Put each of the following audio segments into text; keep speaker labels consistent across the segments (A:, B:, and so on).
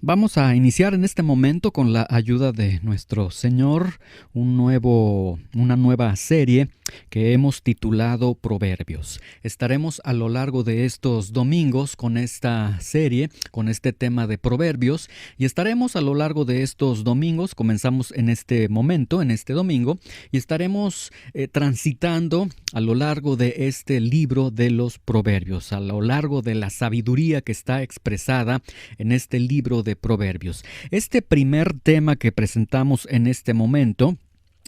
A: Vamos a iniciar en este momento con la ayuda de nuestro Señor una nueva serie que hemos titulado Proverbios. Estaremos a lo largo de estos domingos con esta serie, con este tema de Proverbios, y estaremos a lo largo de estos domingos, comenzamos en este momento, en este domingo, y estaremos transitando a lo largo de este libro de los Proverbios, a lo largo de la sabiduría que está expresada en este libro de Proverbios. Este primer tema que presentamos en este momento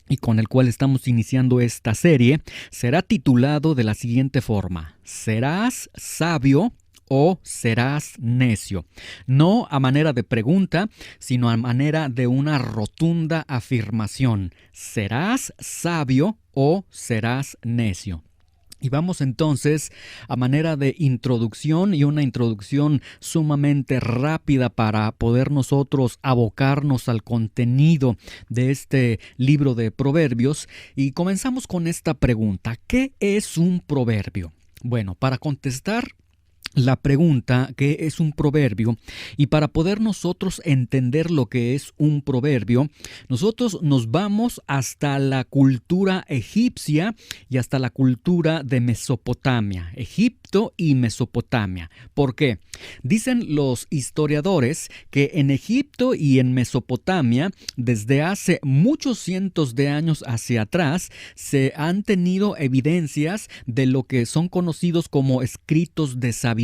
A: y con el cual estamos iniciando esta serie será titulado de la siguiente forma: ¿serás sabio o serás necio? No a manera de pregunta, sino a manera de una rotunda afirmación. ¿Serás sabio o serás necio? Y vamos entonces a manera de introducción, y una introducción sumamente rápida para poder nosotros abocarnos al contenido de este libro de Proverbios. Y comenzamos con esta pregunta: ¿qué es un proverbio? Bueno, para contestar la pregunta, ¿qué es un proverbio? Y para poder nosotros entender lo que es un proverbio, nosotros nos vamos hasta la cultura egipcia y hasta la cultura de Mesopotamia, Egipto y Mesopotamia. ¿Por qué? Dicen los historiadores que en Egipto y en Mesopotamia, desde hace muchos cientos de años hacia atrás, se han tenido evidencias de lo que son conocidos como escritos de sabiduría.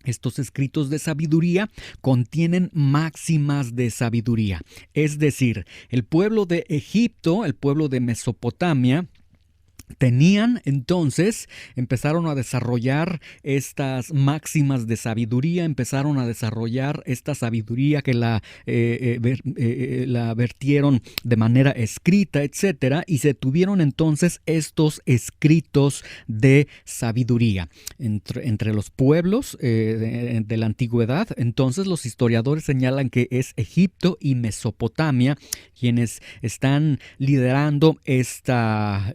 A: Estos escritos de sabiduría contienen máximas de sabiduría. Es decir, el pueblo de Egipto, el pueblo de Mesopotamia, empezaron a desarrollar estas máximas de sabiduría, empezaron a desarrollar esta sabiduría que la vertieron de manera escrita, etcétera, y se tuvieron entonces estos escritos de sabiduría entre los pueblos de la antigüedad. Entonces los historiadores señalan que es Egipto y Mesopotamia quienes están liderando esta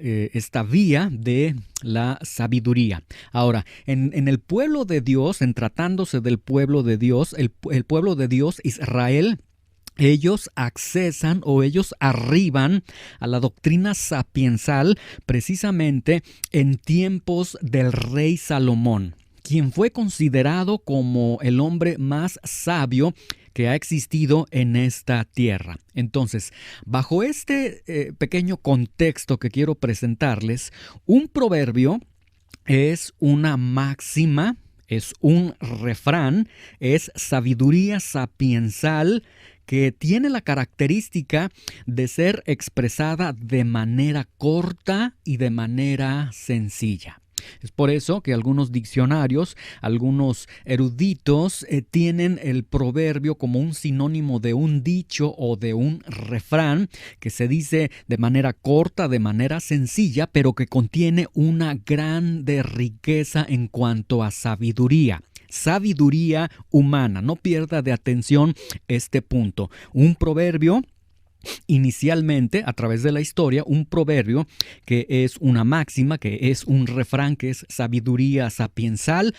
A: vía de la sabiduría. Ahora, en el pueblo de Dios, en tratándose del pueblo de Dios, el pueblo de Dios, Israel, ellos accesan o ellos arriban a la doctrina sapiensal precisamente en tiempos del rey Salomón, quien fue considerado como el hombre más sabio que ha existido en esta tierra. Entonces, bajo este pequeño contexto que quiero presentarles, un proverbio es una máxima, es un refrán, es sabiduría sapiensal que tiene la característica de ser expresada de manera corta y de manera sencilla. Es por eso que algunos diccionarios, algunos eruditos tienen el proverbio como un sinónimo de un dicho o de un refrán que se dice de manera corta, de manera sencilla, pero que contiene una grande riqueza en cuanto a sabiduría. Sabiduría humana. No pierda de atención este punto. Un proverbio, inicialmente, a través de la historia, un proverbio que es una máxima, que es un refrán, que es sabiduría sapiensal,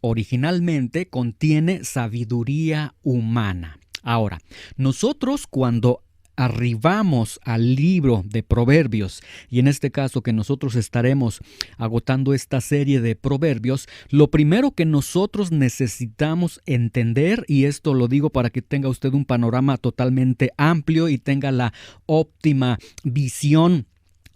A: originalmente contiene sabiduría humana. Ahora, nosotros cuando arribamos al libro de Proverbios, y en este caso que nosotros estaremos agotando esta serie de Proverbios, lo primero que nosotros necesitamos entender, y esto lo digo para que tenga usted un panorama totalmente amplio y tenga la óptima visión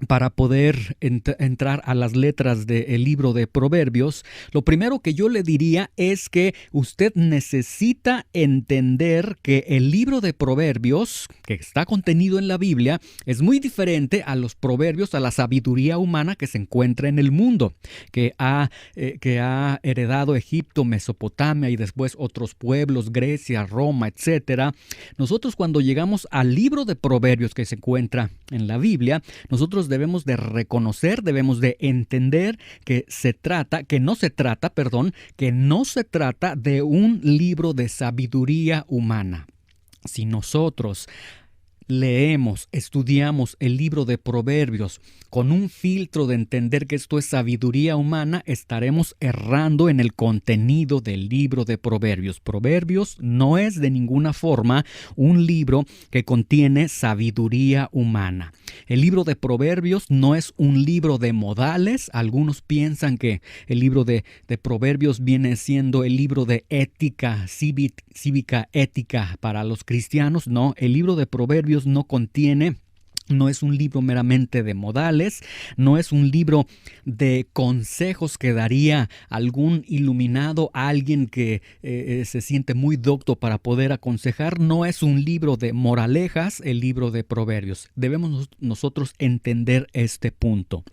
A: para poder entrar a las letras del libro de Proverbios, lo primero que yo le diría es que usted necesita entender que el libro de Proverbios, que está contenido en la Biblia, es muy diferente a los proverbios, a la sabiduría humana que se encuentra en el mundo, que ha heredado Egipto, Mesopotamia y después otros pueblos, Grecia, Roma, etc. Nosotros, cuando llegamos al libro de Proverbios que se encuentra en la Biblia, nosotros debemos de reconocer, debemos de entender que no se trata de un libro de sabiduría humana. Si nosotros leemos, estudiamos el libro de Proverbios con un filtro de entender que esto es sabiduría humana, estaremos errando en el contenido del libro de Proverbios. Proverbios no es de ninguna forma un libro que contiene sabiduría humana. El libro de Proverbios no es un libro de modales. Algunos piensan que el libro de Proverbios viene siendo el libro de ética, cívica ética para los cristianos. No, el libro de Proverbios no es un libro meramente de modales, no es un libro de consejos que daría algún iluminado a alguien que se siente muy docto para poder aconsejar, no es un libro de moralejas el libro de Proverbios. Debemos nosotros entender este punto.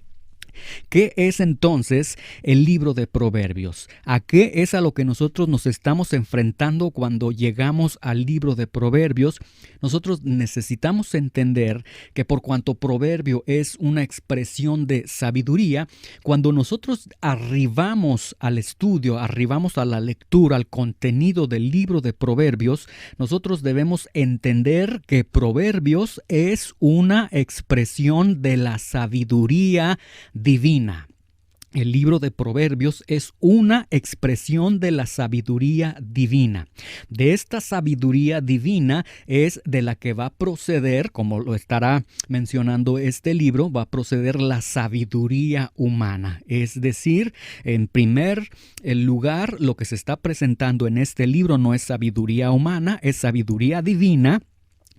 A: ¿Qué es entonces el libro de Proverbios? ¿A qué es a lo que nosotros nos estamos enfrentando cuando llegamos al libro de Proverbios? Nosotros necesitamos entender que por cuanto proverbio es una expresión de sabiduría, cuando nosotros arribamos al estudio, arribamos a la lectura, al contenido del libro de Proverbios, nosotros debemos entender que Proverbios es una expresión de la sabiduría divina. El libro de Proverbios es una expresión de la sabiduría divina. De esta sabiduría divina es de la que va a proceder, como lo estará mencionando este libro, va a proceder la sabiduría humana. Es decir, en primer lugar, lo que se está presentando en este libro no es sabiduría humana, es sabiduría divina,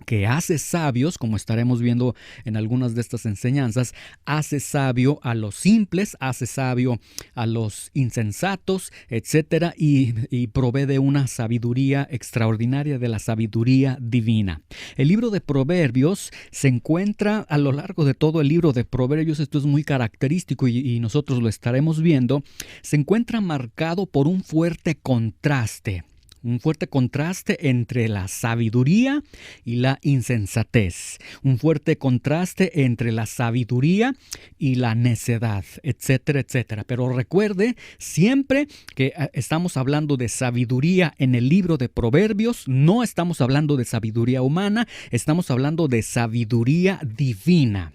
A: que hace sabios, como estaremos viendo en algunas de estas enseñanzas, hace sabio a los simples, hace sabio a los insensatos, etcétera, y provee de una sabiduría extraordinaria, de la sabiduría divina. El libro de Proverbios se encuentra a lo largo de todo el libro de Proverbios, esto es muy característico y nosotros lo estaremos viendo, se encuentra marcado por un fuerte contraste. Un fuerte contraste entre la sabiduría y la insensatez. Un fuerte contraste entre la sabiduría y la necedad, etcétera, etcétera. Pero recuerde siempre que estamos hablando de sabiduría en el libro de Proverbios, no estamos hablando de sabiduría humana, estamos hablando de sabiduría divina.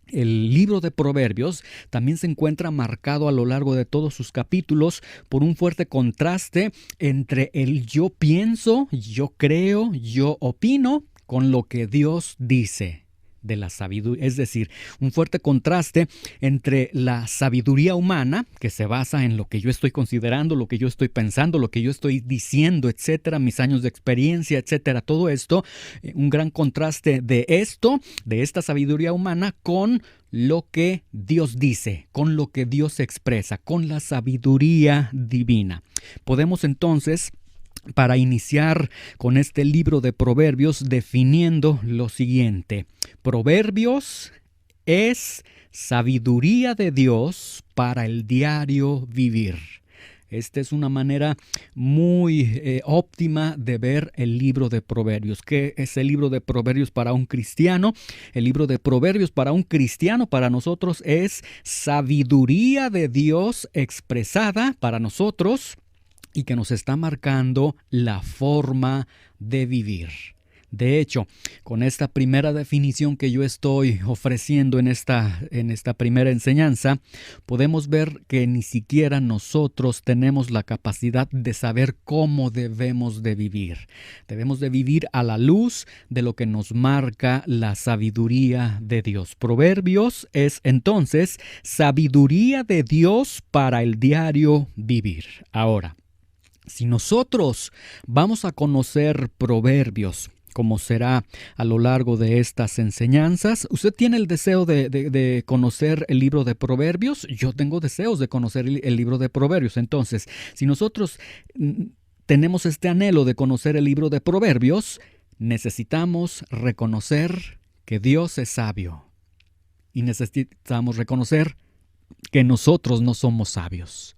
A: El libro de Proverbios también se encuentra marcado a lo largo de todos sus capítulos por un fuerte contraste entre el yo pienso, yo creo, yo opino con lo que Dios dice de la sabiduría, es decir, un fuerte contraste entre la sabiduría humana, que se basa en lo que yo estoy considerando, lo que yo estoy pensando, lo que yo estoy diciendo, etcétera, mis años de experiencia, etcétera, todo esto, un gran contraste de esta sabiduría humana con lo que Dios dice, con lo que Dios expresa, con la sabiduría divina. Podemos entonces, para iniciar con este libro de Proverbios, definiendo lo siguiente: Proverbios es sabiduría de Dios para el diario vivir. Esta es una manera muy óptima de ver el libro de Proverbios. ¿Qué es el libro de Proverbios para un cristiano? El libro de Proverbios para un cristiano, para nosotros, es sabiduría de Dios expresada para nosotros y que nos está marcando la forma de vivir. De hecho, con esta primera definición que yo estoy ofreciendo en esta primera enseñanza, podemos ver que ni siquiera nosotros tenemos la capacidad de saber cómo debemos de vivir. Debemos de vivir a la luz de lo que nos marca la sabiduría de Dios. Proverbios es entonces sabiduría de Dios para el diario vivir. Ahora, si nosotros vamos a conocer Proverbios, como será a lo largo de estas enseñanzas, ¿usted tiene el deseo de conocer el libro de Proverbios? Yo tengo deseos de conocer el libro de Proverbios. Entonces, si nosotros tenemos este anhelo de conocer el libro de Proverbios, necesitamos reconocer que Dios es sabio. Y necesitamos reconocer que nosotros no somos sabios.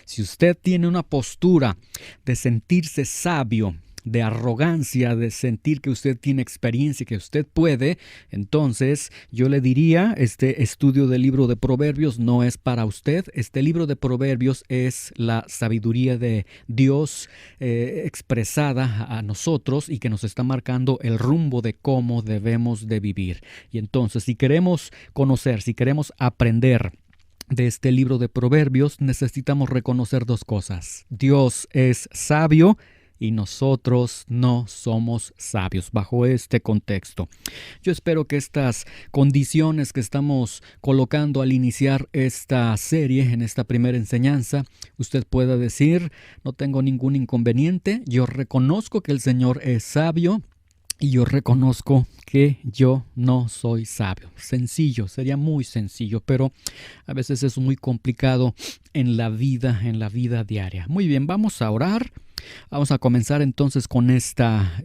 A: Si usted tiene una postura de sentirse sabio, de arrogancia, de sentir que usted tiene experiencia, que usted puede, entonces yo le diría, este estudio del libro de Proverbios no es para usted. Este libro de Proverbios es la sabiduría de Dios expresada a nosotros y que nos está marcando el rumbo de cómo debemos de vivir. Y entonces, si queremos conocer, si queremos aprender de este libro de Proverbios, necesitamos reconocer dos cosas. Dios es sabio y nosotros no somos sabios bajo este contexto. Yo espero que estas condiciones que estamos colocando al iniciar esta serie, en esta primera enseñanza, usted pueda decir, no tengo ningún inconveniente, yo reconozco que el Señor es sabio, y yo reconozco que yo no soy sabio. Sencillo, sería muy sencillo, pero a veces es muy complicado en la vida diaria. Muy bien, vamos a orar. Vamos a comenzar entonces con esta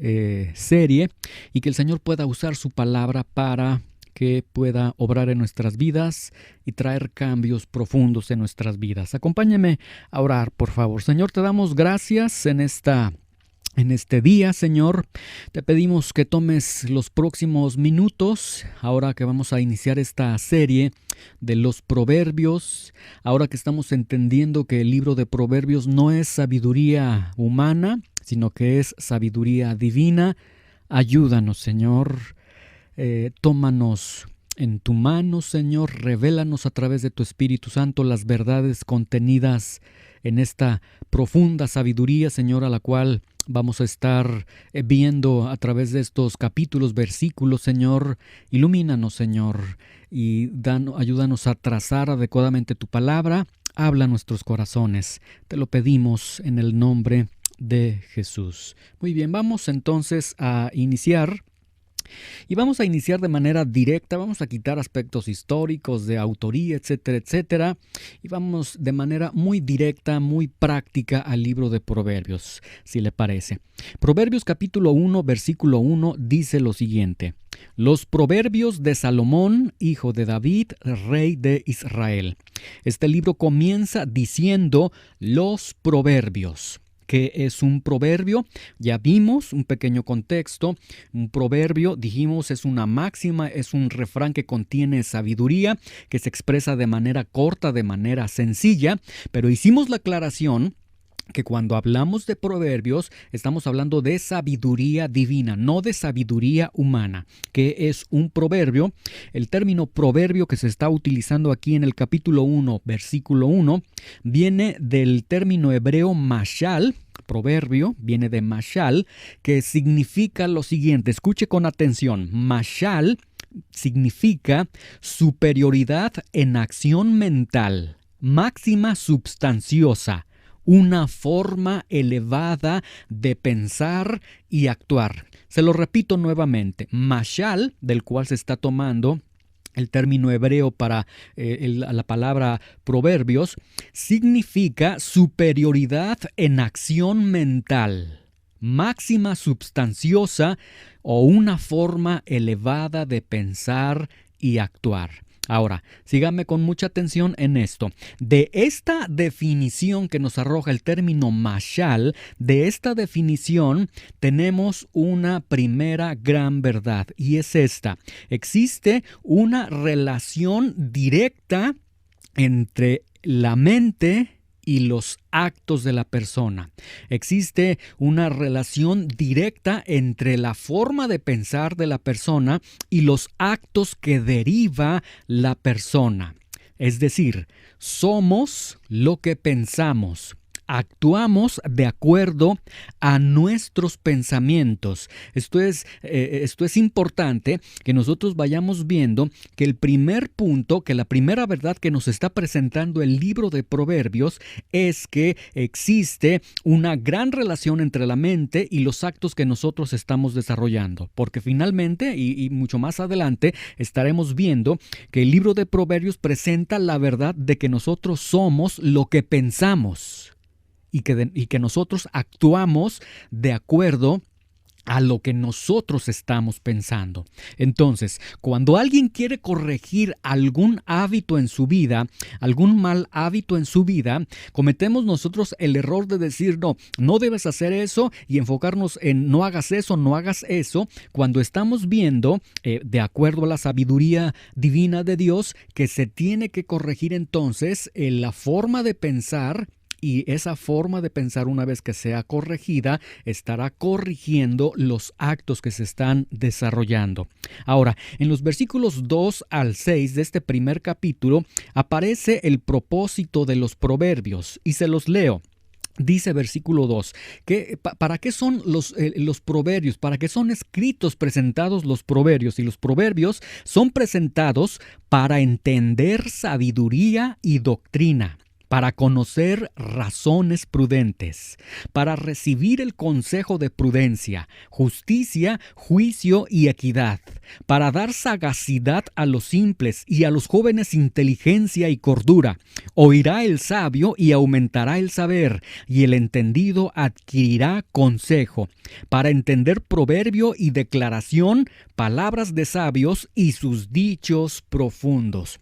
A: serie y que el Señor pueda usar su palabra para que pueda obrar en nuestras vidas y traer cambios profundos en nuestras vidas. Acompáñeme a orar, por favor. Señor, te damos gracias en este día, Señor. Te pedimos que tomes los próximos minutos, ahora que vamos a iniciar esta serie de los Proverbios, ahora que estamos entendiendo que el libro de Proverbios no es sabiduría humana, sino que es sabiduría divina. Ayúdanos, Señor. Tómanos en tu mano, Señor. Revélanos a través de tu Espíritu Santo las verdades contenidas en esta profunda sabiduría, Señor, a la cual vamos a estar viendo a través de estos capítulos, versículos, Señor. Ilumínanos, Señor, y ayúdanos a trazar adecuadamente tu palabra. Habla a nuestros corazones. Te lo pedimos en el nombre de Jesús. Muy bien, vamos entonces a iniciar. Y vamos a iniciar de manera directa, vamos a quitar aspectos históricos, de autoría, etcétera, etcétera. Y vamos de manera muy directa, muy práctica al libro de Proverbios, si le parece. Proverbios capítulo 1, versículo 1 dice lo siguiente. Los proverbios de Salomón, hijo de David, rey de Israel. Este libro comienza diciendo los proverbios. ¿Qué es un proverbio? Ya vimos un pequeño contexto. Un proverbio, dijimos, es una máxima, es un refrán que contiene sabiduría, que se expresa de manera corta, de manera sencilla, pero hicimos la aclaración que cuando hablamos de proverbios estamos hablando de sabiduría divina, no de sabiduría humana. ¿Qué es un proverbio? El término proverbio que se está utilizando aquí en el capítulo 1, versículo 1, viene del término hebreo mashal. Proverbio viene de mashal, que significa lo siguiente. Escuche con atención. Mashal significa superioridad en acción mental, máxima substanciosa, una forma elevada de pensar y actuar. Se lo repito nuevamente. Mashal, del cual se está tomando el término hebreo para la palabra proverbios, significa superioridad en acción mental, máxima substanciosa o una forma elevada de pensar y actuar. Ahora, síganme con mucha atención en esto. De esta definición que nos arroja el término mashal, de esta definición tenemos una primera gran verdad, y es esta. Existe una relación directa entre la mente y los actos de la persona. Existe una relación directa entre la forma de pensar de la persona y los actos que deriva la persona. Es decir, somos lo que pensamos. Actuamos de acuerdo a nuestros pensamientos. Esto es importante que nosotros vayamos viendo que el primer punto, que la primera verdad que nos está presentando el libro de Proverbios es que existe una gran relación entre la mente y los actos que nosotros estamos desarrollando. Porque finalmente, y mucho más adelante, estaremos viendo que el libro de Proverbios presenta la verdad de que nosotros somos lo que pensamos. Y que nosotros actuamos de acuerdo a lo que nosotros estamos pensando. Entonces, cuando alguien quiere corregir algún hábito en su vida, algún mal hábito en su vida, cometemos nosotros el error de decir, no, no debes hacer eso y enfocarnos en no hagas eso, no hagas eso, cuando estamos viendo, de acuerdo a la sabiduría divina de Dios, que se tiene que corregir entonces la forma de pensar. Y esa forma de pensar, una vez que sea corregida, estará corrigiendo los actos que se están desarrollando. Ahora, en los versículos 2 al 6 de este primer capítulo aparece el propósito de los proverbios y se los leo. Dice versículo 2, ¿para qué son los proverbios? ¿Para qué son escritos, presentados los proverbios? Y los proverbios son presentados para entender sabiduría y doctrina, para conocer razones prudentes, para recibir el consejo de prudencia, justicia, juicio y equidad, para dar sagacidad a los simples y a los jóvenes inteligencia y cordura. Oirá el sabio y aumentará el saber, y el entendido adquirirá consejo, para entender proverbio y declaración, palabras de sabios y sus dichos profundos.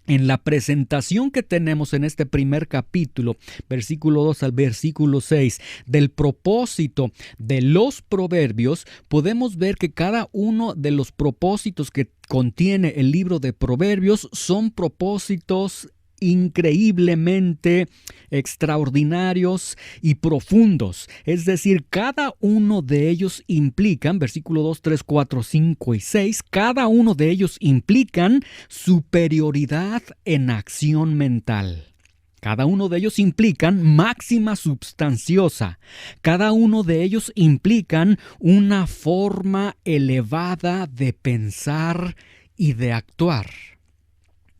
A: En la presentación que tenemos en este primer capítulo, versículo 2 al versículo 6, del propósito de los proverbios, podemos ver que cada uno de los propósitos que contiene el libro de Proverbios son propósitos increíblemente extraordinarios y profundos. Es decir, cada uno de ellos implican, versículo 2, 3, 4, 5 y 6, cada uno de ellos implican superioridad en acción mental. Cada uno de ellos implican máxima substanciosa. Cada uno de ellos implican una forma elevada de pensar y de actuar.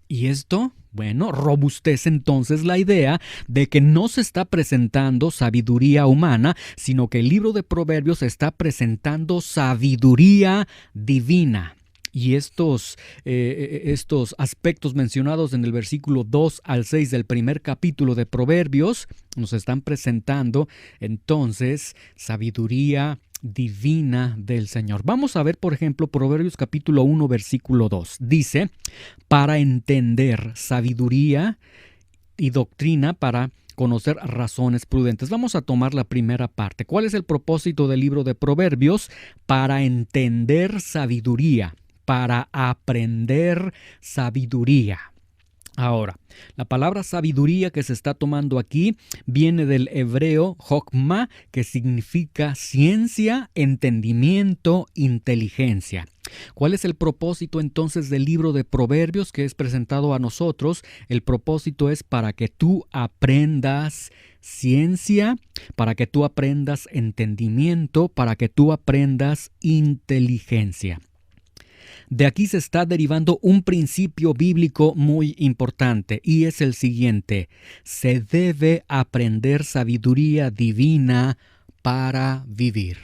A: ¿Y esto? Bueno, robustece entonces la idea de que no se está presentando sabiduría humana, sino que el libro de Proverbios está presentando sabiduría divina. Y estos aspectos mencionados en el versículo 2 al 6 del primer capítulo de Proverbios nos están presentando entonces sabiduría divina del Señor. Vamos a ver, por ejemplo, Proverbios capítulo 1, versículo 2. Dice, para entender sabiduría y doctrina, para conocer razones prudentes. Vamos a tomar la primera parte. ¿Cuál es el propósito del libro de Proverbios? Para entender sabiduría, para aprender sabiduría. Ahora, la palabra sabiduría que se está tomando aquí viene del hebreo jokma, que significa ciencia, entendimiento, inteligencia. ¿Cuál es el propósito entonces del libro de Proverbios que es presentado a nosotros? El propósito es para que tú aprendas ciencia, para que tú aprendas entendimiento, para que tú aprendas inteligencia. De aquí se está derivando un principio bíblico muy importante y es el siguiente: se debe aprender sabiduría divina para vivir.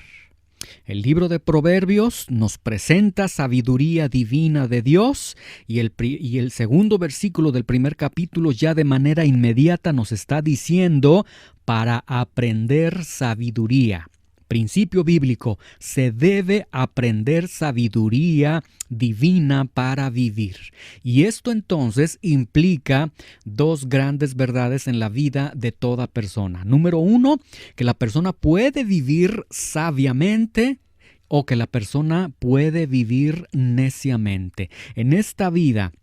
A: El libro de Proverbios nos presenta sabiduría divina de Dios y el segundo versículo del primer capítulo ya de manera inmediata nos está diciendo para aprender sabiduría. Principio bíblico, se debe aprender sabiduría divina para vivir. Y esto entonces implica dos grandes verdades en la vida de toda persona. Número uno, que la persona puede vivir sabiamente o que la persona puede vivir neciamente. En esta vida,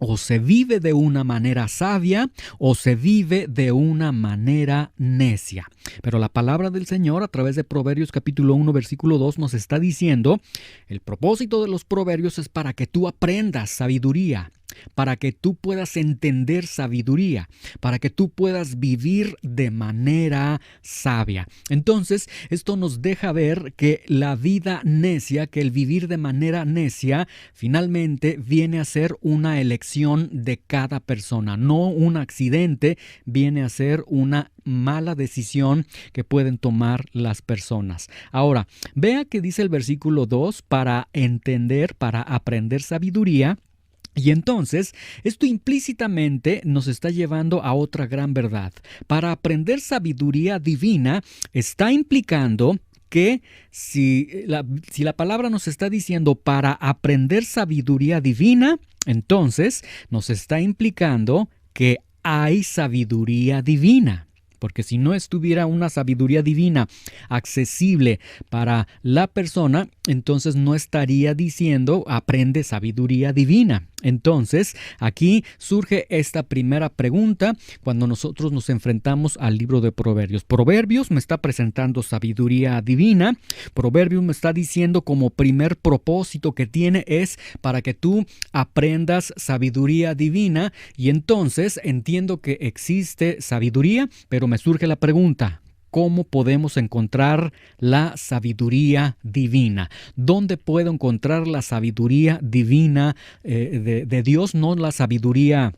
A: o se vive de una manera sabia o se vive de una manera necia. Pero la palabra del Señor a través de Proverbios capítulo 1 versículo 2 nos está diciendo, el propósito de los proverbios es para que tú aprendas sabiduría, para que tú puedas entender sabiduría, para que tú puedas vivir de manera sabia. Entonces, esto nos deja ver que la vida necia, que el vivir de manera necia, finalmente viene a ser una elección de cada persona, no un accidente, viene a ser una mala decisión que pueden tomar las personas. Ahora, vea que dice el versículo 2, para entender, para aprender sabiduría. Y entonces, esto implícitamente nos está llevando a otra gran verdad. Para aprender sabiduría divina está implicando que si la palabra nos está diciendo para aprender sabiduría divina, entonces nos está implicando que hay sabiduría divina. Porque si no estuviera una sabiduría divina accesible para la persona, entonces no estaría diciendo aprende sabiduría divina. Entonces, aquí surge esta primera pregunta cuando nosotros nos enfrentamos al libro de Proverbios. Proverbios me está presentando sabiduría divina. Proverbios me está diciendo como primer propósito que tiene es para que tú aprendas sabiduría divina. Y entonces entiendo que existe sabiduría, pero me surge la pregunta: ¿cómo podemos encontrar la sabiduría divina? ¿Dónde puedo encontrar la sabiduría divina de Dios, no la sabiduría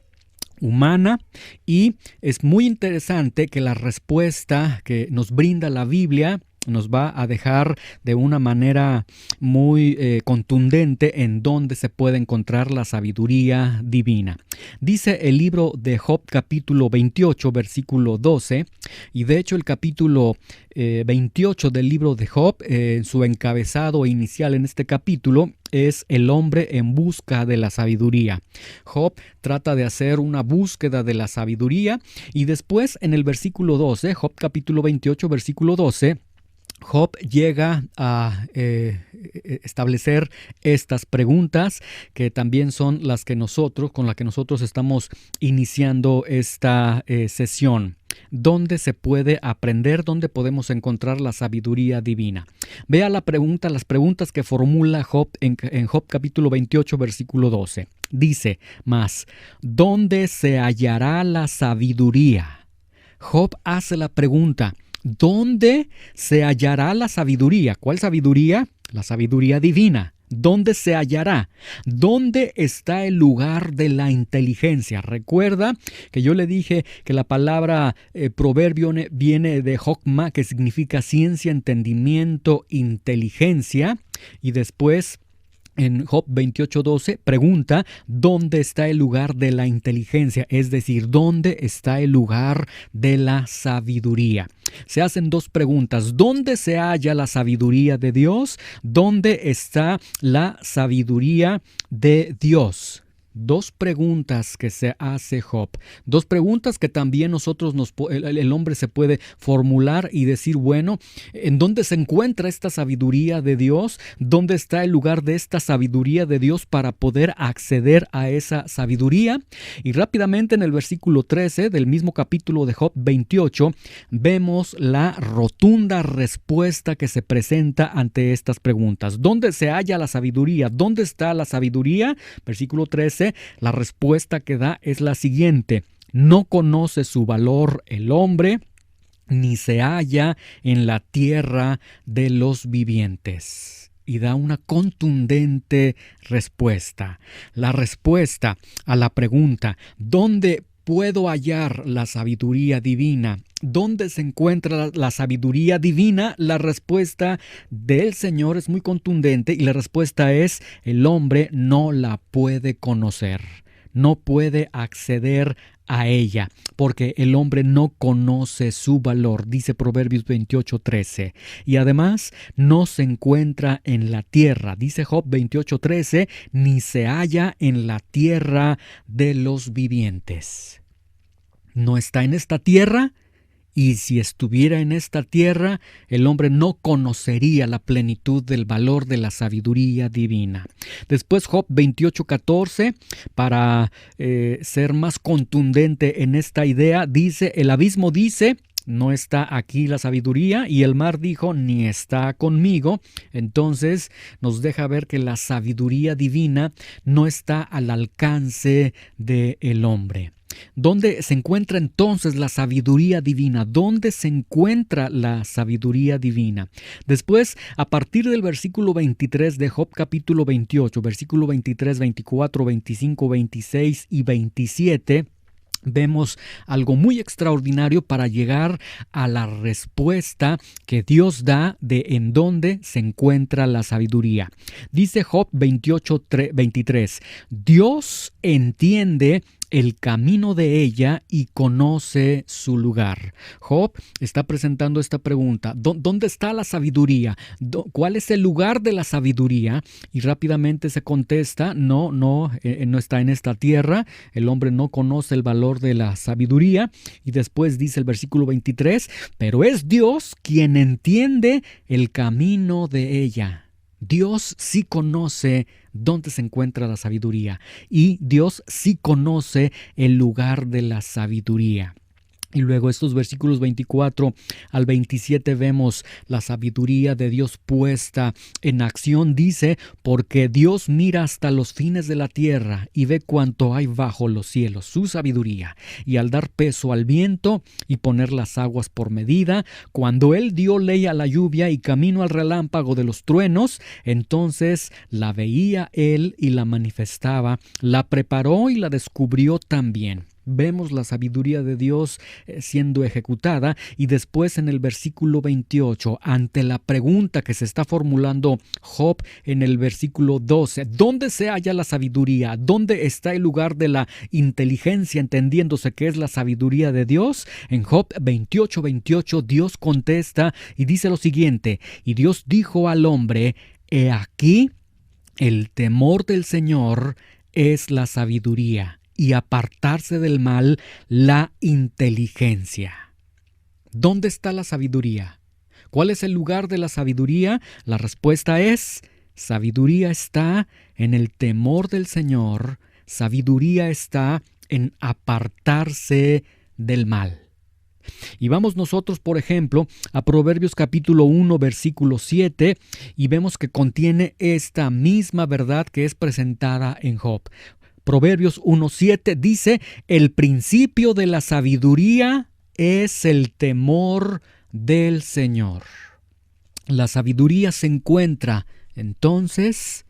A: humana? Y es muy interesante que la respuesta que nos brinda la Biblia nos va a dejar de una manera muy contundente en dónde se puede encontrar la sabiduría divina. Dice el libro de Job capítulo 28 versículo 12, y de hecho el capítulo 28 del libro de Job, su encabezado inicial en este capítulo es el hombre en busca de la sabiduría. Job trata de hacer una búsqueda de la sabiduría y después en el versículo 12, Job capítulo 28 versículo 12, Job llega a establecer estas preguntas que también son las que con las que nosotros estamos iniciando esta sesión. ¿Dónde se puede aprender? ¿Dónde podemos encontrar la sabiduría divina? Vea las preguntas que formula Job en Job capítulo 28 versículo 12. Dice más: ¿dónde se hallará la sabiduría? Job hace la pregunta: ¿dónde se hallará la sabiduría? ¿Cuál sabiduría? La sabiduría divina. ¿Dónde se hallará? ¿Dónde está el lugar de la inteligencia? Recuerda que yo le dije que la palabra proverbio viene de Jokma, que significa ciencia, entendimiento, inteligencia, y después en Job 28:12 pregunta: ¿dónde está el lugar de la inteligencia? Es decir, ¿dónde está el lugar de la sabiduría? Se hacen dos preguntas: ¿dónde se halla la sabiduría de Dios? ¿Dónde está la sabiduría de Dios? Dos preguntas que se hace Job, dos preguntas que también el hombre se puede formular y decir: bueno, ¿en dónde se encuentra esta sabiduría de Dios? ¿Dónde está el lugar de esta sabiduría de Dios para poder acceder a esa sabiduría? Y rápidamente en el versículo 13 del mismo capítulo de Job 28 vemos la rotunda respuesta que se presenta ante estas preguntas. ¿Dónde se halla la sabiduría? ¿Dónde está la sabiduría? Versículo 13. La respuesta que da es la siguiente: no conoce su valor el hombre, ni se halla en la tierra de los vivientes. Y da una contundente respuesta. La respuesta a la pregunta: ¿dónde puedo hallar la sabiduría divina? ¿Dónde se encuentra la sabiduría divina? La respuesta del Señor es muy contundente y la respuesta es: el hombre no la puede conocer, no puede acceder a ella, porque el hombre no conoce su valor, dice Proverbios 28:13. Y además no se encuentra en la tierra, dice Job 28:13, ni se halla en la tierra de los vivientes. No está en esta tierra. Y si estuviera en esta tierra, el hombre no conocería la plenitud del valor de la sabiduría divina. Después Job 28:14, para ser más contundente en esta idea, dice: el abismo dice: no está aquí la sabiduría, y el mar dijo: ni está conmigo. Entonces nos deja ver que la sabiduría divina no está al alcance del hombre. ¿Dónde se encuentra entonces la sabiduría divina? ¿Dónde se encuentra la sabiduría divina? Después, a partir del versículo 23 de Job capítulo 28, versículo 23, 24, 25, 26 y 27, vemos algo muy extraordinario para llegar a la respuesta que Dios da de en dónde se encuentra la sabiduría. Dice Job 28:23, Dios entiende el camino de ella y conoce su lugar. Job está presentando esta pregunta: ¿dónde está la sabiduría? ¿Cuál es el lugar de la sabiduría? Y rápidamente se contesta: no está en esta tierra. El hombre no conoce el valor de la sabiduría. Y después dice el versículo 23: pero es Dios quien entiende el camino de ella. Dios sí conoce dónde se encuentra la sabiduría, y Dios sí conoce el lugar de la sabiduría. Y luego estos versículos 24 al 27 vemos la sabiduría de Dios puesta en acción. Dice: porque Dios mira hasta los fines de la tierra y ve cuanto hay bajo los cielos, su sabiduría, y al dar peso al viento y poner las aguas por medida, cuando Él dio ley a la lluvia y camino al relámpago de los truenos, entonces la veía Él y la manifestaba, la preparó y la descubrió también. Vemos la sabiduría de Dios siendo ejecutada. Y después en el versículo 28, ante la pregunta que se está formulando Job en el versículo 12, ¿dónde se halla la sabiduría? ¿Dónde está el lugar de la inteligencia, entendiéndose que es la sabiduría de Dios? En Job 28:28 Dios contesta y dice lo siguiente: y Dios dijo al hombre: he aquí, el temor del Señor es la sabiduría, y apartarse del mal la inteligencia. ¿Dónde está la sabiduría? ¿Cuál es el lugar de la sabiduría? La respuesta es: sabiduría está en el temor del Señor, sabiduría está en apartarse del mal. Y vamos nosotros, por ejemplo, a Proverbios capítulo 1, versículo 7, y vemos que contiene esta misma verdad que es presentada en Job. Proverbios 1:7 dice: el principio de la sabiduría es el temor del Señor. La sabiduría se encuentra entonces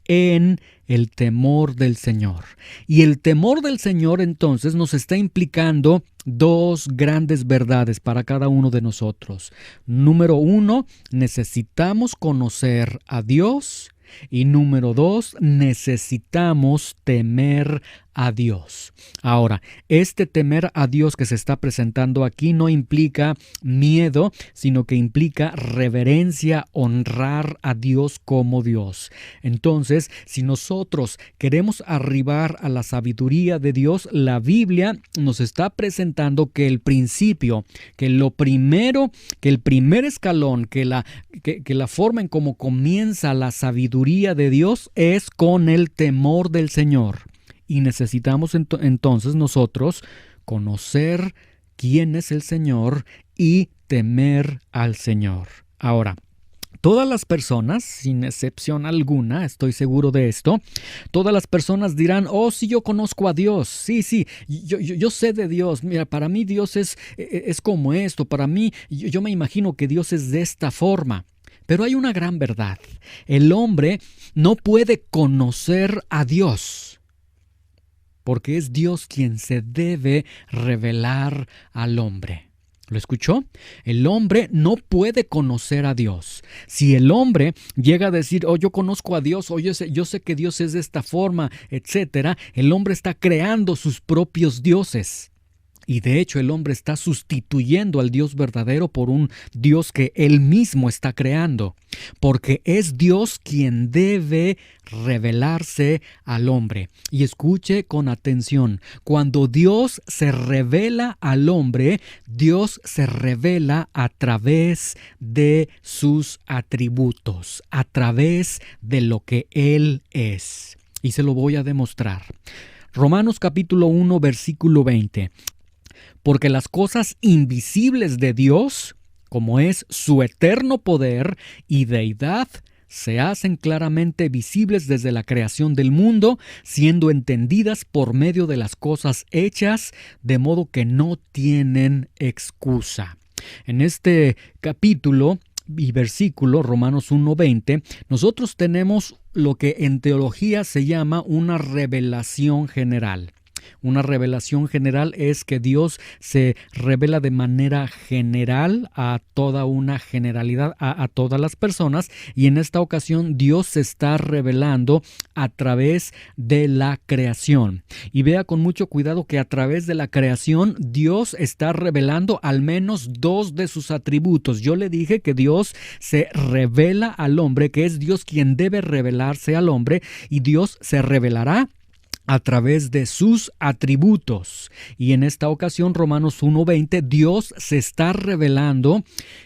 A: en el temor del Señor. Y el temor del Señor entonces nos está implicando dos grandes verdades para cada uno de nosotros. Número 1, necesitamos conocer a Dios. Y número 2, necesitamos temer a Dios. Ahora, este temer a Dios que se está presentando aquí no implica miedo, sino que implica reverencia, honrar a Dios como Dios. Entonces, si nosotros queremos arribar a la sabiduría de Dios, la Biblia nos está presentando que el principio, que lo primero, que el primer escalón, que la forma en cómo comienza la sabiduría de Dios es con el temor del Señor. Y necesitamos entonces nosotros conocer quién es el Señor y temer al Señor. Ahora, todas las personas, sin excepción alguna, estoy seguro de esto, todas las personas dirán: oh, sí, yo conozco a Dios, sí, yo sé de Dios, mira, para mí Dios es como esto, para mí, yo me imagino que Dios es de esta forma. Pero hay una gran verdad: el hombre no puede conocer a Dios, porque es Dios quien se debe revelar al hombre. ¿Lo escuchó? El hombre no puede conocer a Dios. Si el hombre llega a decir: oh, yo conozco a Dios, o yo sé que Dios es de esta forma, etc., el hombre está creando sus propios dioses. Y de hecho el hombre está sustituyendo al Dios verdadero por un Dios que él mismo está creando, porque es Dios quien debe revelarse al hombre. Y escuche con atención: cuando Dios se revela al hombre, Dios se revela a través de sus atributos, a través de lo que Él es. Y se lo voy a demostrar. Romanos capítulo 1, versículo 20. Porque las cosas invisibles de Dios, como es su eterno poder y deidad, se hacen claramente visibles desde la creación del mundo, siendo entendidas por medio de las cosas hechas, de modo que no tienen excusa. En este capítulo y versículo, Romanos 1:20, nosotros tenemos lo que en teología se llama una revelación general. Una revelación general es que Dios se revela de manera general a toda una generalidad, a todas las personas, y en esta ocasión Dios se está revelando a través de la creación. Y vea con mucho cuidado que a través de la creación Dios está revelando al menos dos de sus atributos. Yo le dije que Dios se revela al hombre, que es Dios quien debe revelarse al hombre, y Dios se revelará a través de sus atributos. Y en esta ocasión, Romanos 1:20, Dios se está revelando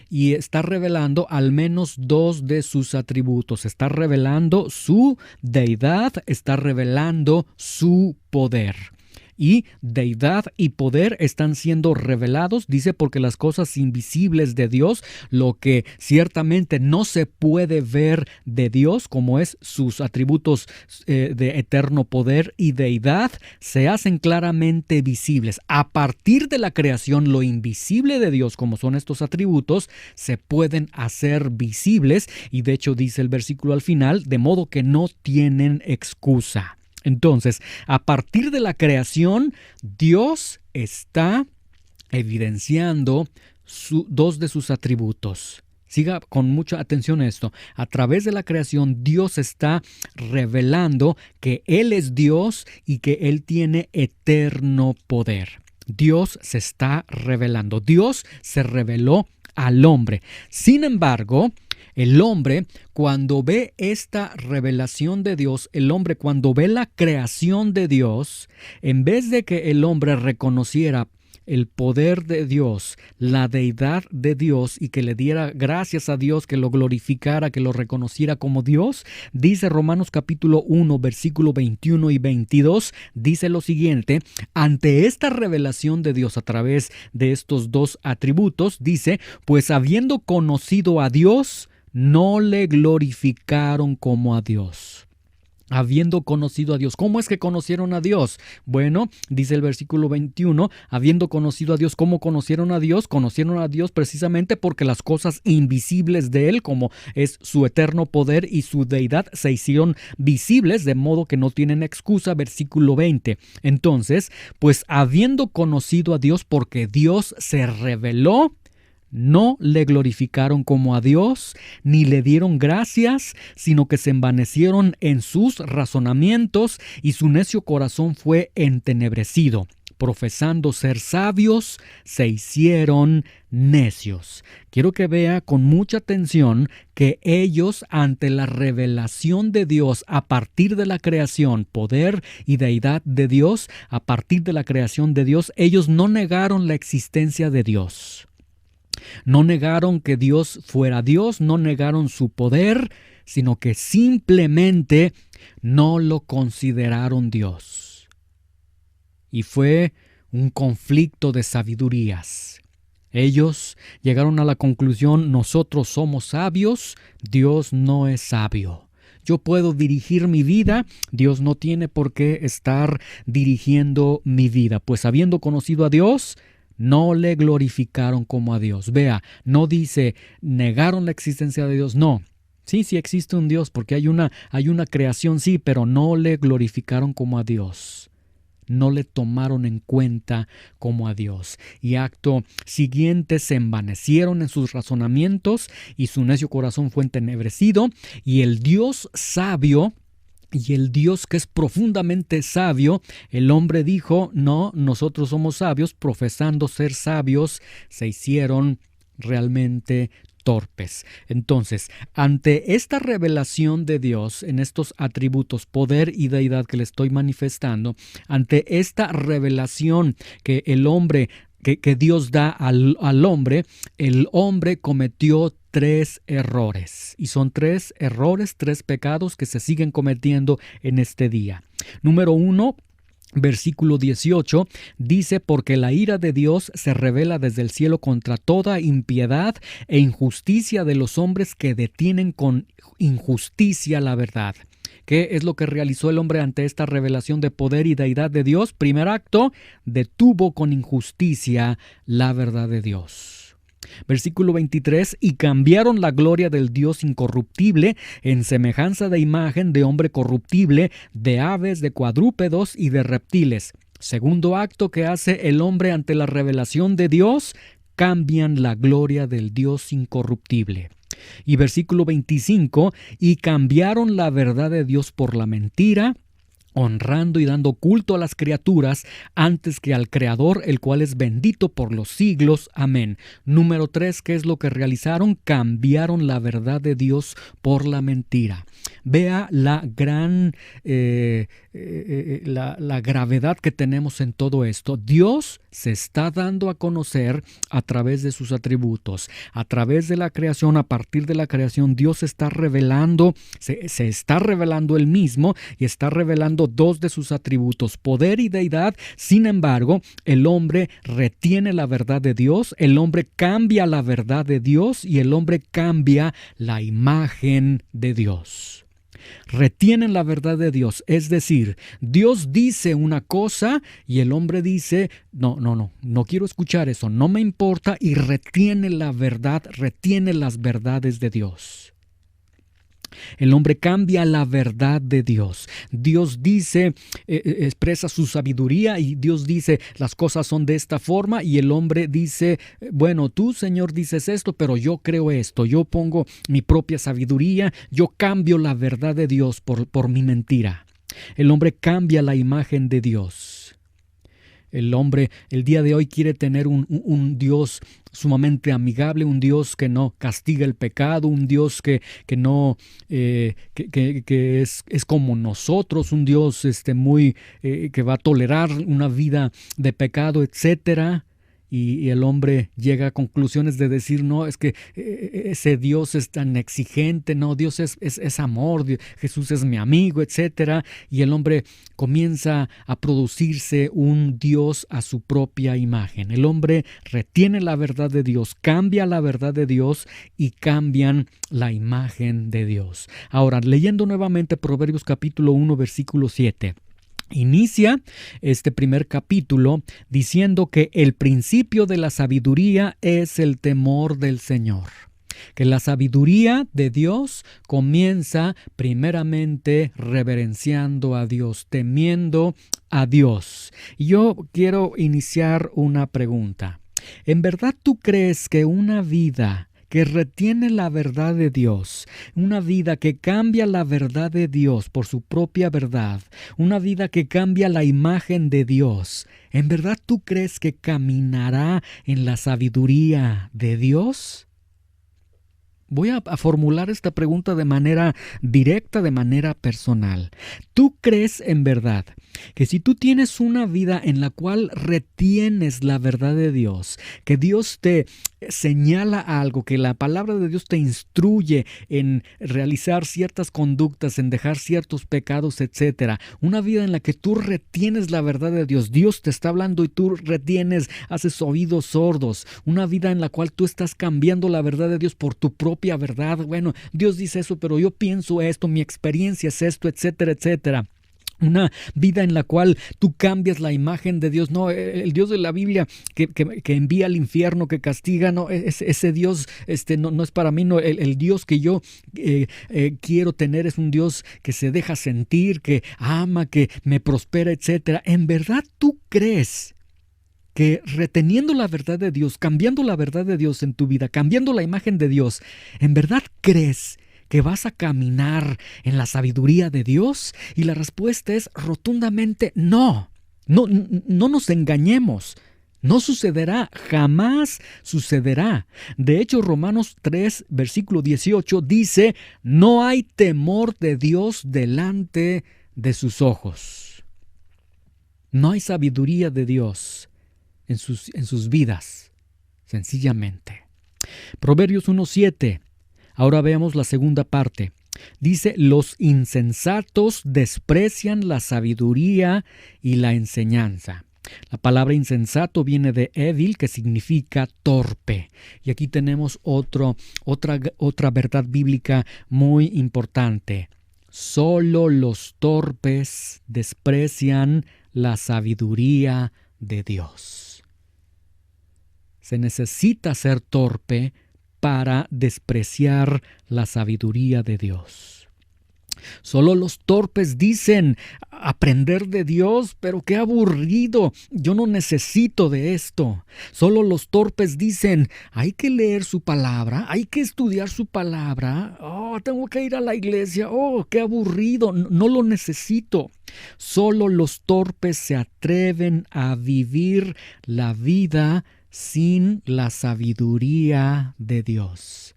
A: y está revelando al menos dos de sus atributos. Está revelando su deidad, está revelando su poder. Y deidad y poder están siendo revelados, dice, porque las cosas invisibles de Dios, lo que ciertamente no se puede ver de Dios, como es sus atributos de eterno poder y deidad, se hacen claramente visibles. A partir de la creación, lo invisible de Dios, como son estos atributos, se pueden hacer visibles, y de hecho dice el versículo al final, de modo que no tienen excusa. Entonces, a partir de la creación, Dios está evidenciando dos de sus atributos. Siga con mucha atención esto. A través de la creación, Dios está revelando que Él es Dios y que Él tiene eterno poder. Dios se está revelando. Dios se reveló al hombre. Sin embargo, el hombre, cuando ve esta revelación de Dios, el hombre cuando ve la creación de Dios, en vez de que el hombre reconociera el poder de Dios, la deidad de Dios, y que le diera gracias a Dios, que lo glorificara, que lo reconociera como Dios, dice Romanos capítulo 1, versículo 21 y 22, dice lo siguiente: ante esta revelación de Dios a través de estos dos atributos, dice, pues habiendo conocido a Dios, no le glorificaron como a Dios. Habiendo conocido a Dios. ¿Cómo es que conocieron a Dios? Bueno, dice el versículo 21, habiendo conocido a Dios. ¿Cómo conocieron a Dios? Conocieron a Dios precisamente porque las cosas invisibles de Él, como es su eterno poder y su deidad, se hicieron visibles, de modo que no tienen excusa. Versículo 20. Entonces, pues habiendo conocido a Dios, porque Dios se reveló, no le glorificaron como a Dios, ni le dieron gracias, sino que se envanecieron en sus razonamientos, y su necio corazón fue entenebrecido. Profesando ser sabios, se hicieron necios. Quiero que vea con mucha atención que ellos, ante la revelación de Dios a partir de la creación, poder y deidad de Dios, a partir de la creación de Dios, ellos no negaron la existencia de Dios. No negaron que Dios fuera Dios, no negaron su poder, sino que simplemente no lo consideraron Dios. Y fue un conflicto de sabidurías. Ellos llegaron a la conclusión: nosotros somos sabios, Dios no es sabio. Yo puedo dirigir mi vida, Dios no tiene por qué estar dirigiendo mi vida. Pues habiendo conocido a Dios, no le glorificaron como a Dios. Vea, no dice negaron la existencia de Dios, no. Sí existe un Dios porque hay una creación, sí, pero no le glorificaron como a Dios. No le tomaron en cuenta como a Dios. Y acto siguiente se envanecieron en sus razonamientos y su necio corazón fue entenebrecido, y el Dios sabio, y el Dios que es profundamente sabio, el hombre dijo: no, nosotros somos sabios. Profesando ser sabios, se hicieron realmente torpes. Entonces, ante esta revelación de Dios en estos atributos, poder y deidad que le estoy manifestando, ante esta revelación que el hombre, que Dios da al hombre, el hombre cometió 3 errores. Y son 3 errores, 3 pecados que se siguen cometiendo en este día. Número 1, versículo 18, dice: porque la ira de Dios se revela desde el cielo contra toda impiedad e injusticia de los hombres que detienen con injusticia la verdad. ¿Qué es lo que realizó el hombre ante esta revelación de poder y deidad de Dios? Primer acto: detuvo con injusticia la verdad de Dios. Versículo 23, y cambiaron la gloria del Dios incorruptible en semejanza de imagen de hombre corruptible, de aves, de cuadrúpedos y de reptiles. Segundo acto que hace el hombre ante la revelación de Dios: cambian la gloria del Dios incorruptible. Y versículo 25: y cambiaron la verdad de Dios por la mentira, honrando y dando culto a las criaturas antes que al Creador, el cual es bendito por los siglos. Amén. Número 3, ¿qué es lo que realizaron? Cambiaron la verdad de Dios por la mentira. Vea la gran la gravedad que tenemos en todo esto. Dios se está dando a conocer a través de sus atributos, a través de la creación. A partir de la creación, Dios está revelando, se está revelando Él mismo, y está revelando dos de sus atributos, poder y deidad. Sin embargo, el hombre retiene la verdad de Dios, el hombre cambia la verdad de Dios, y el hombre cambia la imagen de Dios. Retienen la verdad de Dios, es decir, Dios dice una cosa y el hombre dice: no quiero escuchar eso, no me importa, y retiene la verdad, retiene las verdades de Dios. El hombre cambia la verdad de Dios. Dios dice, expresa su sabiduría, y Dios dice: las cosas son de esta forma, y el hombre dice: bueno, tú, Señor, dices esto, pero yo creo esto, yo pongo mi propia sabiduría, yo cambio la verdad de Dios por mi mentira. El hombre cambia la imagen de Dios. El hombre el día de hoy quiere tener un Dios sumamente amigable, un Dios que no castiga el pecado, un Dios que es como nosotros, un Dios que va a tolerar una vida de pecado, etcétera. Y el hombre llega a conclusiones de decir: no, es que ese Dios es tan exigente, no, Dios es amor, Jesús es mi amigo, etc. Y el hombre comienza a producirse un Dios a su propia imagen. El hombre retiene la verdad de Dios, cambia la verdad de Dios, y cambian la imagen de Dios. Ahora, leyendo nuevamente Proverbios capítulo 1, versículo 7. Inicia este primer capítulo diciendo que el principio de la sabiduría es el temor del Señor. Que la sabiduría de Dios comienza primeramente reverenciando a Dios, temiendo a Dios. Y yo quiero iniciar una pregunta. ¿En verdad tú crees que una vida que retiene la verdad de Dios, una vida que cambia la verdad de Dios por su propia verdad, una vida que cambia la imagen de Dios, ¿en verdad tú crees que caminará en la sabiduría de Dios? Voy a formular esta pregunta de manera directa, de manera personal. ¿Tú crees en verdad que si tú tienes una vida en la cual retienes la verdad de Dios, que Dios te señala algo, que la palabra de Dios te instruye en realizar ciertas conductas, en dejar ciertos pecados, etcétera, una vida en la que tú retienes la verdad de Dios, Dios te está hablando y tú retienes, haces oídos sordos, una vida en la cual tú estás cambiando la verdad de Dios por tu propia verdad? Bueno, Dios dice eso, pero yo pienso esto, mi experiencia es esto, etcétera, etcétera. Una vida en la cual tú cambias la imagen de Dios. No, el Dios de la Biblia que envía al infierno, que castiga, no, ese Dios no es para mí. No, el Dios que yo quiero tener es un Dios que se deja sentir, que ama, que me prospera, etcétera. ¿En verdad tú crees que reteniendo la verdad de Dios, cambiando la verdad de Dios en tu vida, cambiando la imagen de Dios, en verdad crees que vas a caminar en la sabiduría de Dios? Y la respuesta es rotundamente no. No nos engañemos. No sucederá, jamás sucederá. De hecho, Romanos 3, versículo 18 dice: no hay temor de Dios delante de sus ojos. No hay sabiduría de Dios en sus vidas, sencillamente. Proverbios 1:7. Ahora veamos la segunda parte. Dice: los insensatos desprecian la sabiduría y la enseñanza. La palabra insensato viene de evil, que significa torpe. Y aquí tenemos otra verdad bíblica muy importante. Solo los torpes desprecian la sabiduría de Dios. Se necesita ser torpe para despreciar la sabiduría de Dios. Solo los torpes dicen: aprender de Dios, pero qué aburrido. Yo no necesito de esto. Solo los torpes dicen, hay que leer su palabra, hay que estudiar su palabra. Oh, tengo que ir a la iglesia. Oh, qué aburrido. No lo necesito. Solo los torpes se atreven a vivir la vida sin la sabiduría de Dios.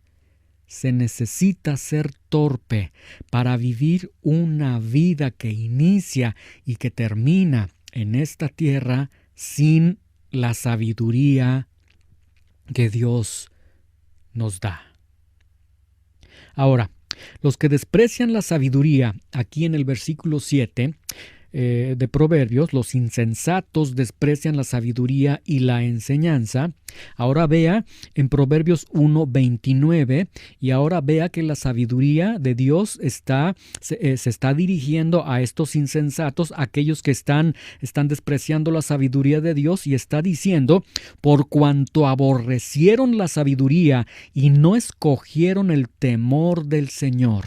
A: Se necesita ser torpe para vivir una vida que inicia y que termina en esta tierra sin la sabiduría que Dios nos da. Ahora, los que desprecian la sabiduría, aquí en el versículo 7 de Proverbios, los insensatos desprecian la sabiduría y la enseñanza. Ahora vea en Proverbios 1:29 y ahora vea que la sabiduría de Dios se está dirigiendo a estos insensatos, aquellos que están despreciando la sabiduría de Dios, y está diciendo, por cuanto aborrecieron la sabiduría y no escogieron el temor del Señor.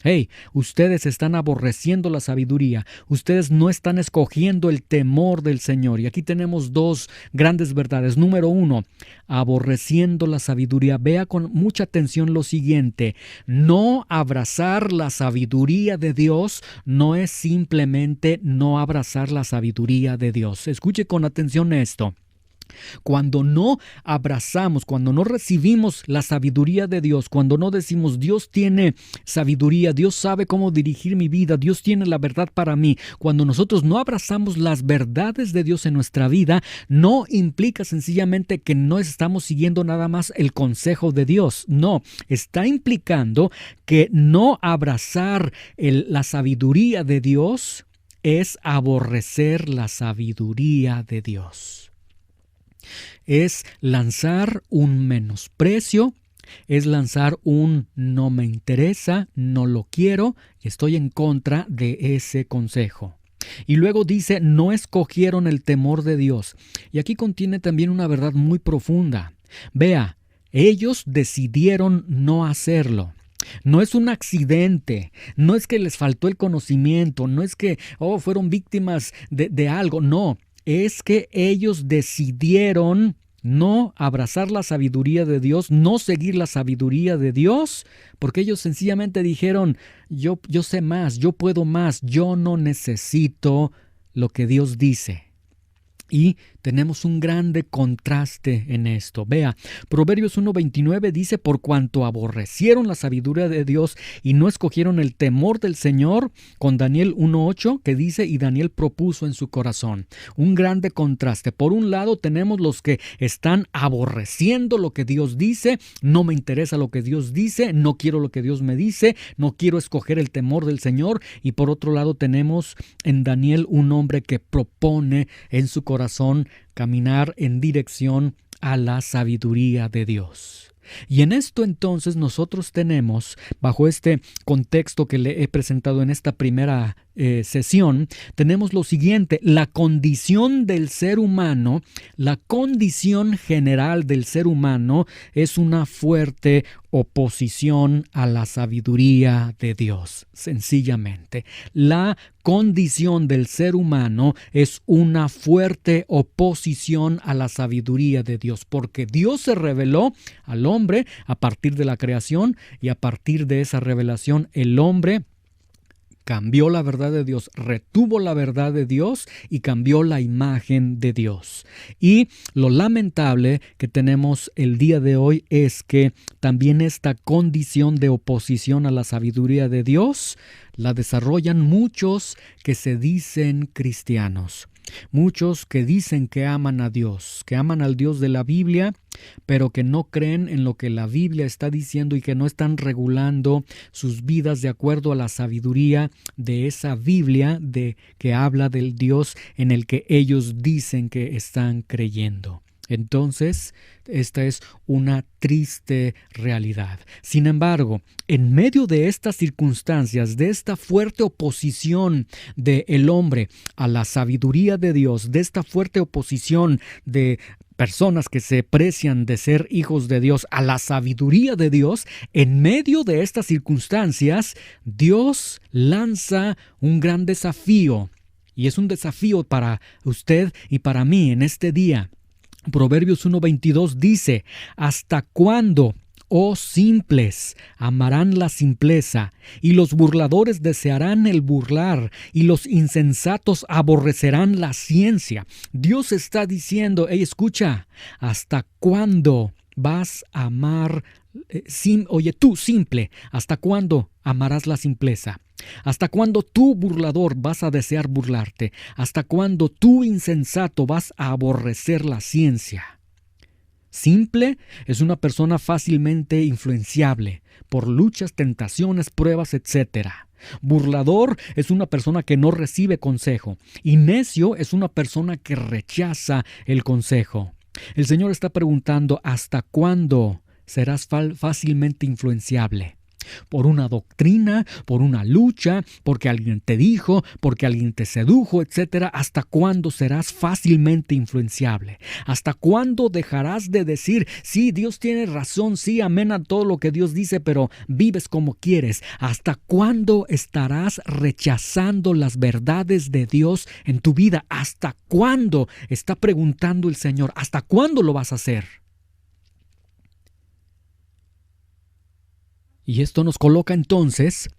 A: Hey, ustedes están aborreciendo la sabiduría, ustedes no están escogiendo el temor del Señor. Y aquí tenemos dos grandes verdades. Número uno, aborreciendo la sabiduría. Vea con mucha atención lo siguiente: no abrazar la sabiduría de Dios no es simplemente no abrazar la sabiduría de Dios. Escuche con atención esto. Cuando no abrazamos, cuando no recibimos la sabiduría de Dios, cuando no decimos Dios tiene sabiduría, Dios sabe cómo dirigir mi vida, Dios tiene la verdad para mí, cuando nosotros no abrazamos las verdades de Dios en nuestra vida, no implica sencillamente que no estamos siguiendo nada más el consejo de Dios. No, está implicando que no abrazar la sabiduría de Dios es aborrecer la sabiduría de Dios. Es lanzar un menosprecio, es lanzar un no me interesa, no lo quiero, estoy en contra de ese consejo. Y luego dice, no escogieron el temor de Dios. Y aquí contiene también una verdad muy profunda. Vea, ellos decidieron no hacerlo. No es un accidente, no es que les faltó el conocimiento, no es que fueron víctimas de algo, no. Es que ellos decidieron no abrazar la sabiduría de Dios, no seguir la sabiduría de Dios, porque ellos sencillamente dijeron, yo sé más, yo puedo más, yo no necesito lo que Dios dice. Y tenemos un grande contraste en esto. Vea, Proverbios 1:29 dice, por cuanto aborrecieron la sabiduría de Dios y no escogieron el temor del Señor, con Daniel 1:8 que dice, y Daniel propuso en su corazón. Un grande contraste. Por un lado tenemos los que están aborreciendo lo que Dios dice, no me interesa lo que Dios dice, no quiero lo que Dios me dice, no quiero escoger el temor del Señor. Y por otro lado tenemos en Daniel un hombre que propone en su corazón caminar en dirección a la sabiduría de Dios. Y en esto entonces nosotros tenemos, bajo este contexto que le he presentado en esta primera sesión, tenemos lo siguiente: la condición del ser humano, la condición general del ser humano es una fuerte oposición a la sabiduría de Dios. Sencillamente, la condición del ser humano es una fuerte oposición a la sabiduría de Dios, porque Dios se reveló al hombre a partir de la creación, y a partir de esa revelación el hombre cambió la verdad de Dios, retuvo la verdad de Dios y cambió la imagen de Dios. Y lo lamentable que tenemos el día de hoy es que también esta condición de oposición a la sabiduría de Dios la desarrollan muchos que se dicen cristianos. Muchos que dicen que aman a Dios, que aman al Dios de la Biblia, pero que no creen en lo que la Biblia está diciendo y que no están regulando sus vidas de acuerdo a la sabiduría de esa Biblia que habla del Dios en el que ellos dicen que están creyendo. Entonces, esta es una triste realidad. Sin embargo, en medio de estas circunstancias, de esta fuerte oposición del hombre a la sabiduría de Dios, de esta fuerte oposición de personas que se precian de ser hijos de Dios a la sabiduría de Dios, en medio de estas circunstancias, Dios lanza un gran desafío. Y es un desafío para usted y para mí en este día. Proverbios 1:22 dice: ¿hasta cuándo, oh simples, amarán la simpleza, y los burladores desearán el burlar, y los insensatos aborrecerán la ciencia? Dios está diciendo: hey, escucha, ¿hasta cuándo vas a amar? Oye, tú simple, ¿hasta cuándo amarás la simpleza? ¿Hasta cuándo tú, burlador, vas a desear burlarte? ¿Hasta cuándo tú, insensato, vas a aborrecer la ciencia? Simple es una persona fácilmente influenciable por luchas, tentaciones, pruebas, etc. Burlador es una persona que no recibe consejo. Y necio es una persona que rechaza el consejo. El Señor está preguntando: ¿hasta cuándo serás fácilmente influenciable? Por una doctrina, por una lucha, porque alguien te dijo, porque alguien te sedujo, etc. ¿Hasta cuándo serás fácilmente influenciable? ¿Hasta cuándo dejarás de decir: sí, Dios tiene razón, sí, amén a todo lo que Dios dice, pero vives como quieres? ¿Hasta cuándo estarás rechazando las verdades de Dios en tu vida? ¿Hasta cuándo? Está preguntando el Señor. ¿Hasta cuándo lo vas a hacer? Y esto nos coloca entonces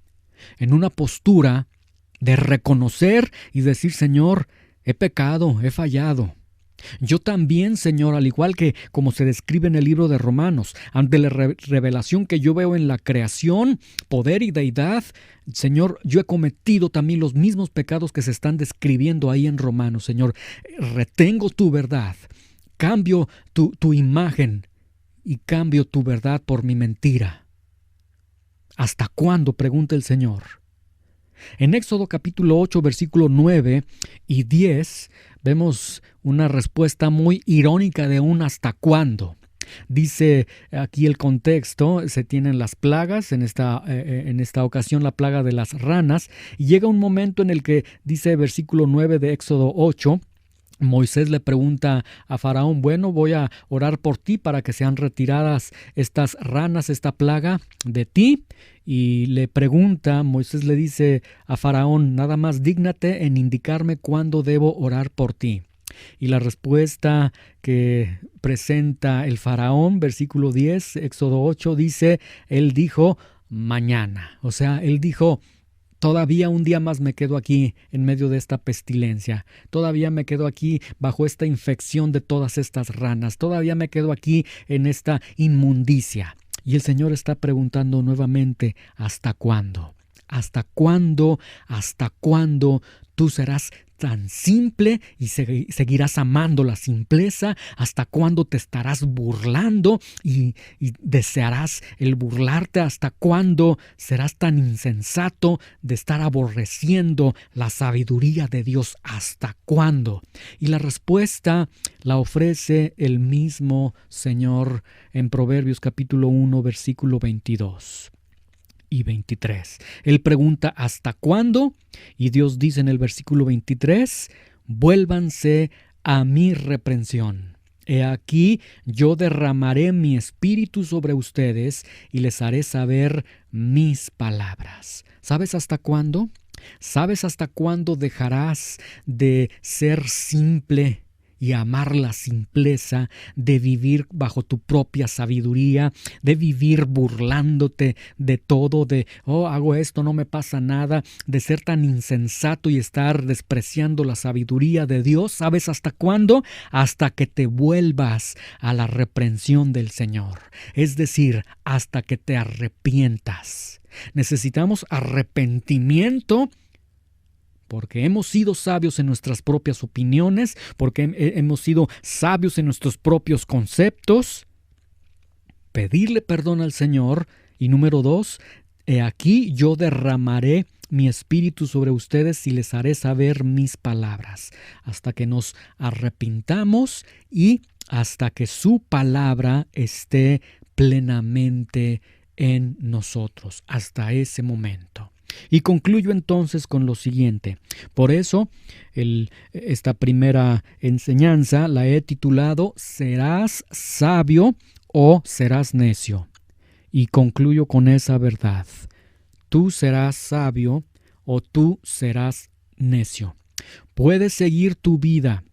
A: en una postura de reconocer y decir: Señor, he pecado, he fallado. Yo también, Señor, al igual que como se describe en el libro de Romanos, ante la revelación que yo veo en la creación, poder y deidad, Señor, yo he cometido también los mismos pecados que se están describiendo ahí en Romanos. Señor, retengo tu verdad, cambio tu imagen y cambio tu verdad por mi mentira. ¿Hasta cuándo?, pregunta el Señor. En Éxodo capítulo 8, versículo 9 y 10, vemos una respuesta muy irónica de un hasta cuándo. Dice aquí el contexto: se tienen las plagas, en esta ocasión la plaga de las ranas, y llega un momento en el que dice versículo 9 de Éxodo 8, Moisés le pregunta a Faraón: bueno, voy a orar por ti para que sean retiradas estas ranas, esta plaga de ti. Y le pregunta, Moisés le dice a Faraón: nada más dígnate en indicarme cuándo debo orar por ti. Y la respuesta que presenta el Faraón, versículo 10, Éxodo 8, dice: él dijo mañana. O sea, él dijo: todavía un día más me quedo aquí en medio de esta pestilencia. Todavía me quedo aquí bajo esta infección de todas estas ranas. Todavía me quedo aquí en esta inmundicia. Y el Señor está preguntando nuevamente: ¿hasta cuándo? ¿Hasta cuándo? ¿Hasta cuándo tú serás tan simple y seguirás amando la simpleza? ¿Hasta cuándo te estarás burlando y desearás el burlarte? ¿Hasta cuándo serás tan insensato de estar aborreciendo la sabiduría de Dios? ¿Hasta cuándo? Y la respuesta la ofrece el mismo Señor en Proverbios capítulo 1, versículo 22 y 23. Él pregunta: ¿hasta cuándo? Y Dios dice en el versículo 23: vuélvanse a mi reprensión. He aquí, yo derramaré mi espíritu sobre ustedes y les haré saber mis palabras. ¿Sabes hasta cuándo? ¿Sabes hasta cuándo dejarás de ser simple y amar la simpleza, de vivir bajo tu propia sabiduría, de vivir burlándote de todo, de hago esto, no me pasa nada, de ser tan insensato y estar despreciando la sabiduría de Dios? ¿Sabes hasta cuándo? Hasta que te vuelvas a la reprensión del Señor, es decir, hasta que te arrepientas. Necesitamos arrepentimiento, porque hemos sido sabios en nuestras propias opiniones, porque hemos sido sabios en nuestros propios conceptos. Pedirle perdón al Señor. Y número 2, he aquí yo derramaré mi espíritu sobre ustedes y les haré saber mis palabras. Hasta que nos arrepintamos y hasta que su palabra esté plenamente en nosotros. Hasta ese momento. Y concluyo entonces con lo siguiente. Por eso, esta primera enseñanza la he titulado ¿Serás sabio o serás necio? Y concluyo con esa verdad. Tú serás sabio o tú serás necio. Puedes seguir tu vida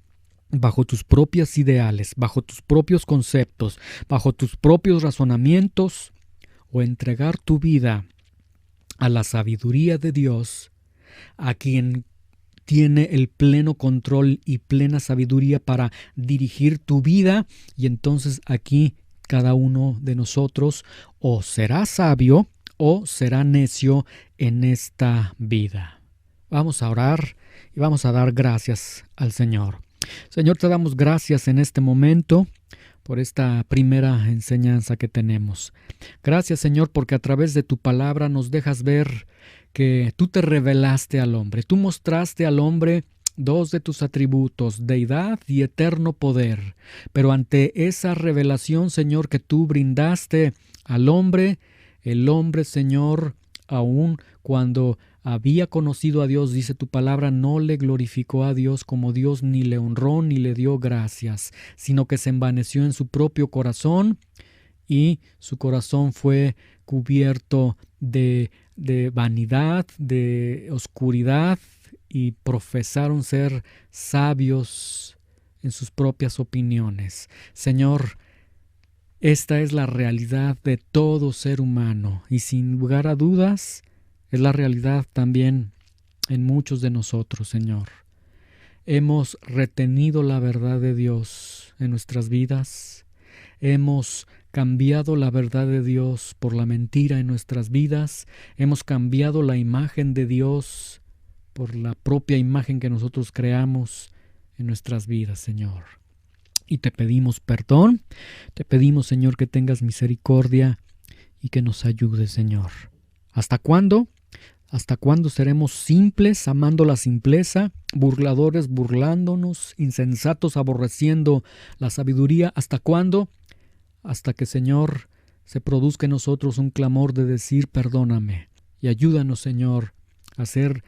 A: bajo tus propios ideales, bajo tus propios conceptos, bajo tus propios razonamientos, o entregar tu vida a la sabiduría de Dios, a quien tiene el pleno control y plena sabiduría para dirigir tu vida. Y entonces aquí cada uno de nosotros o será sabio o será necio en esta vida. Vamos a orar y vamos a dar gracias al Señor. Señor, te damos gracias en este momento por esta primera enseñanza que tenemos. Gracias, Señor, porque a través de tu palabra nos dejas ver que tú te revelaste al hombre. Tú mostraste al hombre dos de tus atributos, deidad y eterno poder. Pero ante esa revelación, Señor, que tú brindaste al hombre, el hombre, Señor, aun cuando había conocido a Dios, dice tu palabra, no le glorificó a Dios como Dios, ni le honró, ni le dio gracias, sino que se envaneció en su propio corazón y su corazón fue cubierto de vanidad, de oscuridad, y profesaron ser sabios en sus propias opiniones. Señor, esta es la realidad de todo ser humano y sin lugar a dudas es la realidad también en muchos de nosotros, Señor. Hemos retenido la verdad de Dios en nuestras vidas. Hemos cambiado la verdad de Dios por la mentira en nuestras vidas. Hemos cambiado la imagen de Dios por la propia imagen que nosotros creamos en nuestras vidas, Señor. Y te pedimos perdón. Te pedimos, Señor, que tengas misericordia y que nos ayudes, Señor. ¿Hasta cuándo? ¿Hasta cuándo seremos simples, amando la simpleza, burladores, burlándonos, insensatos, aborreciendo la sabiduría? ¿Hasta cuándo? Hasta que, Señor, se produzca en nosotros un clamor de decir perdóname. Y ayúdanos, Señor, a ser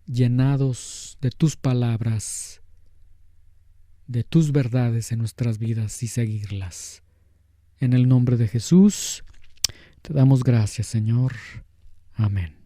A: llenados de tus palabras, de tus verdades en nuestras vidas y seguirlas. En el nombre de Jesús, te damos gracias, Señor. Amén.